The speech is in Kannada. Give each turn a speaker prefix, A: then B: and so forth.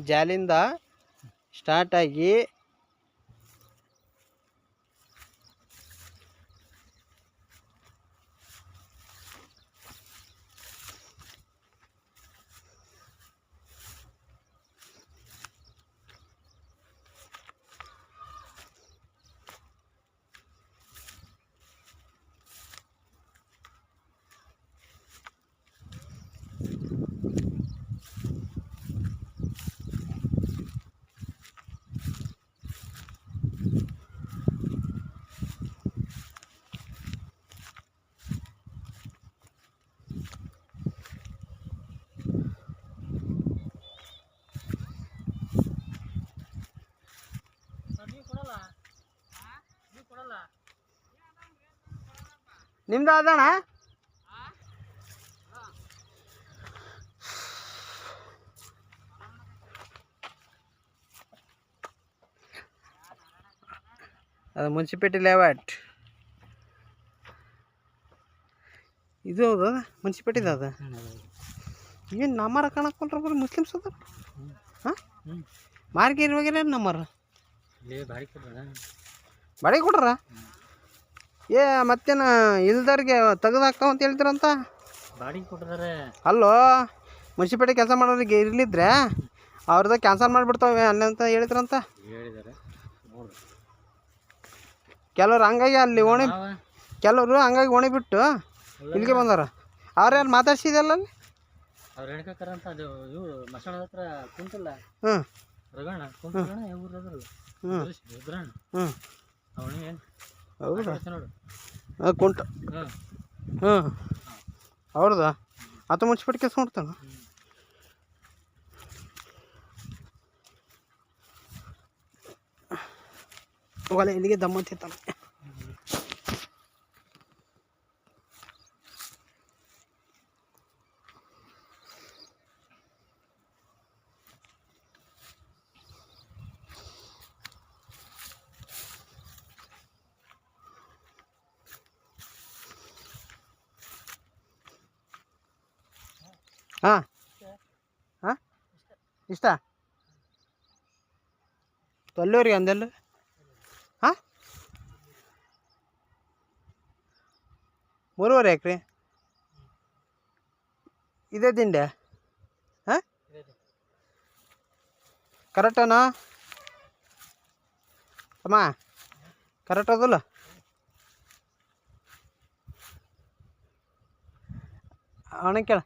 A: ಜಾಲಿಂದ ಸ್ಟಾರ್ಟ್ ಆಗಿ ನಿಮ್ದು ಅದಣ್ಣ ಅದು ಮುನ್ಸಿಪಾಲಿಟಿ ಲೇಔಟ್ ಇದು ಹೌದು ಮುನ್ಸಿಪಾಲಿಟಿದ ಅದು ಏನು ನಮ್ಮರ ಕಾಣಕ್ಕೊಲ್ರ ಬರೀ ಮುಸ್ಲಿಮ್ಸ್ ಅದ ಹಾಂ ಮಾರ್ಗೇರಿ ಹೋಗ್ಯಾರ ನಮ್ಮರ ಬಾಡಿಗೆ ಕೊಡ್ರ ಏ ಮತ್ತೇನು ಇಲ್ದವ್ರಿಗೆ ತೆಗೆದು ಹಾಕ್ತಾವ ಅಂತ ಹೇಳ್ತೀರಂತ
B: ಬಾಡಿಗೆ ಕೊಟ್ಟಿದ್ದಾರೆ
A: ಅಲ್ಲೋ ಮುನ್ಸಿಪಾಲಿಟಿ ಕೆಲಸ ಮಾಡೋರಿಗೆ ಇರ್ಲಿದ್ರೆ ಅವ್ರದ್ದು ಕ್ಯಾನ್ಸಲ್ ಮಾಡಿಬಿಡ್ತಾವೆ ಅಲ್ಲೇ ಅಂತ ಹೇಳಿದ್ರಂತ
B: ಹೇಳಿದ್ದಾರೆ
A: ಕೆಲವ್ರು ಹಂಗಾಗಿ ಅಲ್ಲಿ ಓಣಿ ಕೆಲವರು ಹಂಗಾಗಿ ಓಣಿ ಬಿಟ್ಟು ಇಲ್ಲಿಗೆ ಬಂದಾರ ಅವ್ರು ಯಾರು ಮಾತಾಡ್ಸಿದಲ್ಲ ಅಲ್ಲಿ
B: ಅವ್ರು ಹೇಳ್ಕಂತ ಅದು ಇವರು ಮಸಾಳ ಹತ್ರ ಕುಂತಲ್ಲ
A: ಹ್ಞೂ
B: ರಗಣ ಕುಂತಲ್ಲ ಇವ್ರು ಅದ್ರಲ್ಲ ರುದ್ರಣ್ಣ ಅವನು ಏನು
A: ಹೌದಾ
B: ನೋಡು
A: ಕುಂಟ ಹ್ಞೂ ಅವ್ರದಾ ಆತ ಮುನ್ಸಿಪಾಲಿಟಿ ಕೆಲಸ ಮಾಡ್ತಾನ ಹೋಗಲ್ಲ ಇಲ್ಲಿಗೆ ದಮ್ಮಂತಿರ್ತಾನೆ ಹಾಂ ಹಾಂ ಇಷ್ಟ ತೊಲ್ಲೂರಿಗೆ ಅಂದೆಲ್ಲ ಹಾಂ 3.5 ಎಕರೆ ಇದೇ ತಿಂಡೆ ಹಾಂ ಕರೆಕ್ಟನಾ ಅಮ್ಮ ಕರೆಕ್ಟ್ ಅದಲ್ಲ ಅವನ ಕೇಳ